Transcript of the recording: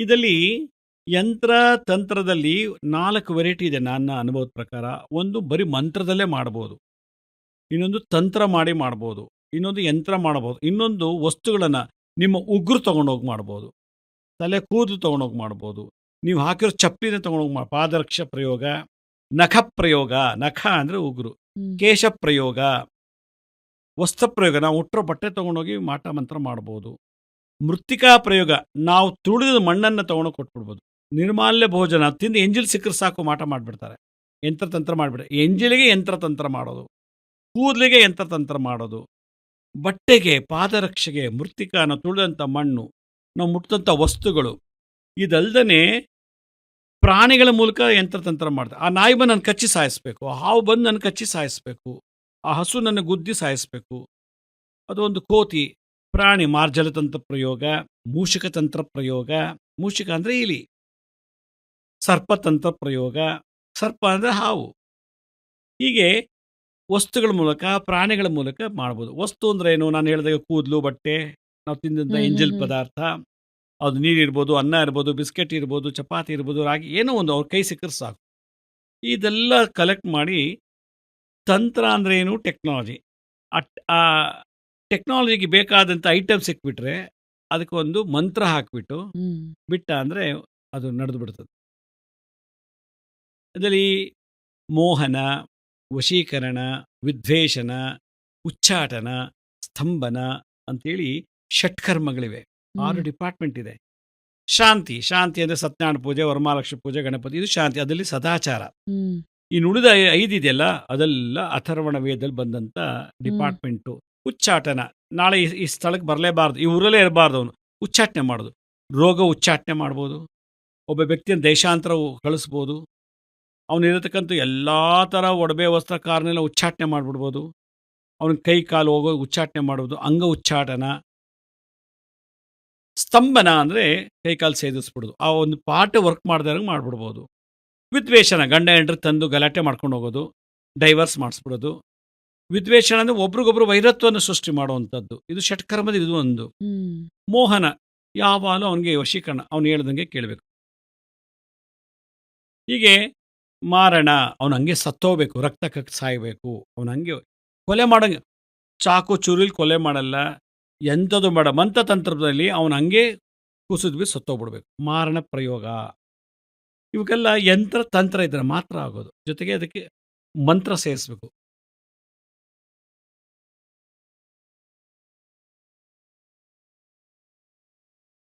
ಇದರಲ್ಲಿ ಯಂತ್ರ ತಂತ್ರದಲ್ಲಿ 4 ವೆರೈಟಿ ಇದೆ ನನ್ನ ಅನುಭವದ ಪ್ರಕಾರ. ಒಂದು ಬರೀ ಮಂತ್ರದಲ್ಲೇ ಮಾಡ್ಬೋದು. ಇನ್ನೊಂದು ತಂತ್ರ ಮಾಡಿ ಮಾಡ್ಬೋದು. ಇನ್ನೊಂದು ಯಂತ್ರ ಮಾಡಬಹುದು. ಇನ್ನೊಂದು ವಸ್ತುಗಳನ್ನು ನಿಮ್ಮ ಉಗುರು ತೊಗೊಂಡೋಗಿ ಮಾಡ್ಬೋದು. ತಲೆ ಕೂದಲು ತೊಗೊಂಡೋಗಿ ಮಾಡ್ಬೋದು. ನೀವು ಹಾಕಿರೋ ಚಪ್ಪಲಿನ ತೊಗೊಂಡೋಗಿ ಪಾದರಕ್ಷ ಪ್ರಯೋಗ, ನಖ ಪ್ರಯೋಗ, ನಖ ಅಂದರೆ ಉಗುರು, ಕೇಶ ಪ್ರಯೋಗ, ವಸ್ತ್ರ ಪ್ರಯೋಗ, ನಾವು ಉಟ್ಟರೋ ಬಟ್ಟೆ ತೊಗೊಂಡೋಗಿ ಮಾಟ ಮಂತ್ರ ಮಾಡ್ಬೋದು. ಮೃತ್ತಿಕಾ ಪ್ರಯೋಗ, ನಾವು ತುಳಿದ ಮಣ್ಣನ್ನು ತೊಗೊಂಡೋಗಿ ಕೊಟ್ಬಿಡ್ಬೋದು. ನಿರ್ಮಾಲ್ಯ ಭೋಜನ, ತಿಂದು ಎಂಜಿಲ್ ಸಿಕ್ಕರೆ ಸಾಕು ಮಾಟ ಮಾಡಿಬಿಡ್ತಾರೆ. ಯಂತ್ರತಂತ್ರ ಮಾಡಿಬಿಡ್ತಾರೆ. ಎಂಜಿಲಿಗೆ ಯಂತ್ರತಂತ್ರ ಮಾಡೋದು, ಕೂದಲಿಗೆ ಯಂತ್ರತಂತ್ರ ಮಾಡೋದು, ಬಟ್ಟೆಗೆ, ಪಾದರಕ್ಷೆಗೆ, ಮೃತ್ತಿಕಾನ ತುಳಿದಂಥ ಮಣ್ಣು, ನಾವು ಮುಟ್ಟಿದಂಥ ವಸ್ತುಗಳು. ಇದಲ್ದೇ ಪ್ರಾಣಿಗಳ ಮೂಲಕ ಯಂತ್ರತಂತ್ರ ಮಾಡ್ತಾರೆ. ಆ ನಾಯಿ ಬಂದು ನನ್ನ ಕಚ್ಚಿ ಸಾಯಿಸ್ಬೇಕು, ಆ ಹಾವು ಬಂದು ನನ್ನ ಕಚ್ಚಿ ಸಾಯಿಸ್ಬೇಕು, ಆ ಹಸು ನನ್ನ ಗುದ್ದಿ ಸಾಯಿಸ್ಬೇಕು, ಅದೊಂದು ಕೋತಿ. ಪ್ರಾಣಿ ಮಾರ್ಜಲತಂತ್ರ ಪ್ರಯೋಗ, ಮೂಷಿಕ ತಂತ್ರ ಪ್ರಯೋಗ, ಮೂಷಿಕ ಅಂದರೆ ಇಲಿ, ಸರ್ಪತಂತ್ರ ಪ್ರಯೋಗ, ಸರ್ಪ ಅಂದರೆ ಹಾವು. ಹೀಗೆ ವಸ್ತುಗಳ ಮೂಲಕ, ಪ್ರಾಣಿಗಳ ಮೂಲಕ ಮಾಡ್ಬೋದು. ವಸ್ತು ಅಂದ್ರೆ ಏನು? ನಾನು ಹೇಳಿದಾಗ ಕೂದಲು, ಬಟ್ಟೆ, ನಾವು ತಿಂದಂಥ ಎಂಜಲ್ ಪದಾರ್ಥ, ಅದು ನೀರಿರ್ಬೋದು, ಅನ್ನ ಇರ್ಬೋದು, ಬಿಸ್ಕೆಟ್ ಇರ್ಬೋದು, ಚಪಾತಿ ಇರ್ಬೋದು, ರಾಗಿ, ಏನೋ ಒಂದು ಅವ್ರ ಕೈ ಸಿಕ್ಕರೆ ಸಾಕು. ಇದೆಲ್ಲ ಕಲೆಕ್ಟ್ ಮಾಡಿ, ತಂತ್ರ ಅಂದರೆ ಏನು? ಟೆಕ್ನಾಲಜಿ. ಆ ಟೆಕ್ನಾಲಜಿಗೆ ಬೇಕಾದಂಥ ಐಟಮ್ ಸಿಕ್ಬಿಟ್ರೆ ಅದಕ್ಕೆ ಒಂದು ಮಂತ್ರ ಹಾಕಿಬಿಟ್ಟು ಬಿಟ್ಟ ಅಂದರೆ ಅದು ನಡೆದು ಬಿಡ್ತದೆ. ಅದರಲ್ಲಿ ಮೋಹನ, ವಶೀಕರಣ, ವಿದ್ವೇಷಣ, ಉಚ್ಚಾಟನ, ಸ್ತಂಭನ ಅಂತೇಳಿ ಷಟ್ಕರ್ಮಗಳಿವೆ. 6 ಡಿಪಾರ್ಟ್ಮೆಂಟ್ ಇದೆ. ಶಾಂತಿ, ಶಾಂತಿ ಅಂದರೆ ಸತ್ಯನಾರಾಯಣ ಪೂಜೆ, ವರಮಹಾಲಕ್ಷ್ಮಿ ಪೂಜೆ, ಗಣಪತಿ, ಇದು ಶಾಂತಿ. ಅದರಲ್ಲಿ ಸದಾಚಾರ. ಈ ನುಡಿದ 5 ಇದೆಯಲ್ಲ, ಅದೆಲ್ಲ ಅಥರ್ವಣ ವೇದದಲ್ಲಿ ಬಂದಂಥ ಡಿಪಾರ್ಟ್ಮೆಂಟು. ಉಚ್ಚಾಟನ, ನಾಳೆ ಈ ಸ್ಥಳಕ್ಕೆ ಬರಲೇಬಾರ್ದು, ಈ ಊರಲ್ಲೇ ಇರಬಾರ್ದು ಅವನು, ಉಚ್ಚಾಟನೆ ಮಾಡೋದು. ರೋಗ ಉಚ್ಚಾಟನೆ ಮಾಡ್ಬೋದು. ಒಬ್ಬ ವ್ಯಕ್ತಿಯನ್ನು ದೇಶಾಂತರ ಕಳಿಸ್ಬೋದು. ಅವನಿರತಕ್ಕಂಥ ಎಲ್ಲ ಥರ ಒಡವೆ ವಸ್ತ್ರ ಕಾರ್ನೆಲ್ಲ ಉಚ್ಚಾಟನೆ ಮಾಡಿಬಿಡ್ಬೋದು. ಅವನಿಗೆ ಕೈ ಕಾಲು ಹೋಗೋ ಉಚ್ಚಾಟನೆ ಮಾಡ್ಬೋದು. ಅಂಗ ಉಚ್ಚಾಟನ. ಸ್ತಂಭನ ಅಂದರೆ ಕೈ ಕಾಲು ಸೇದಿಸ್ಬಿಡೋದು. ಆ ಒಂದು ಪಾಠ ವರ್ಕ್ ಮಾಡ್ದಂಗೆ ಮಾಡಿಬಿಡ್ಬೋದು. ವಿದ್ವೇಷಣ, ಗಂಡ ಹೆಂಡ್ರು ತಂದು ಗಲಾಟೆ ಮಾಡ್ಕೊಂಡು ಹೋಗೋದು, ಡೈವರ್ಸ್ ಮಾಡಿಸ್ಬಿಡೋದು. ವಿದ್ವೇಷಣ ಅಂದರೆ ಒಬ್ರಿಗೊಬ್ರು ವೈರತ್ವವನ್ನು ಸೃಷ್ಟಿ ಮಾಡುವಂಥದ್ದು. ಇದು ಷಟ್ಕರ್ಮದ ಇದು ಒಂದು. ಮೋಹನ, ಯಾವಾಗಲೂ ಅವನಿಗೆ ವಶೀಕರಣ, ಅವನು ಹೇಳ್ದಂಗೆ ಕೇಳಬೇಕು. ಹೀಗೆ ಮಾರಣ, ಅವನು ಹಂಗೆ ಸತ್ತೋಗ್ಬೇಕು, ರಕ್ತ ಕಕ್ಕಿ ಸಾಯಬೇಕು, ಅವನು ಹಂಗೆ ಕೊಲೆ ಮಾಡೋಂಗೆ, ಚಾಕು ಚೂರಿಲಿ ಕೊಲೆ ಮಾಡಲ್ಲ, ಎಂಥದ್ದು ಮಾಡ, ಮಂತ್ರತಂತ್ರದಲ್ಲಿ ಅವನು ಹಂಗೆ ಕುಸಿದ್ವಿ ಸತ್ತೋಗ್ಬಿಡ್ಬೇಕು. ಮಾರಣ ಪ್ರಯೋಗ. ಇವಕ್ಕೆಲ್ಲ ಯಂತ್ರ ತಂತ್ರ ಇದ್ರೆ ಮಾತ್ರ ಆಗೋದು. ಜೊತೆಗೆ ಅದಕ್ಕೆ ಮಂತ್ರ ಸೇರಿಸ್ಬೇಕು.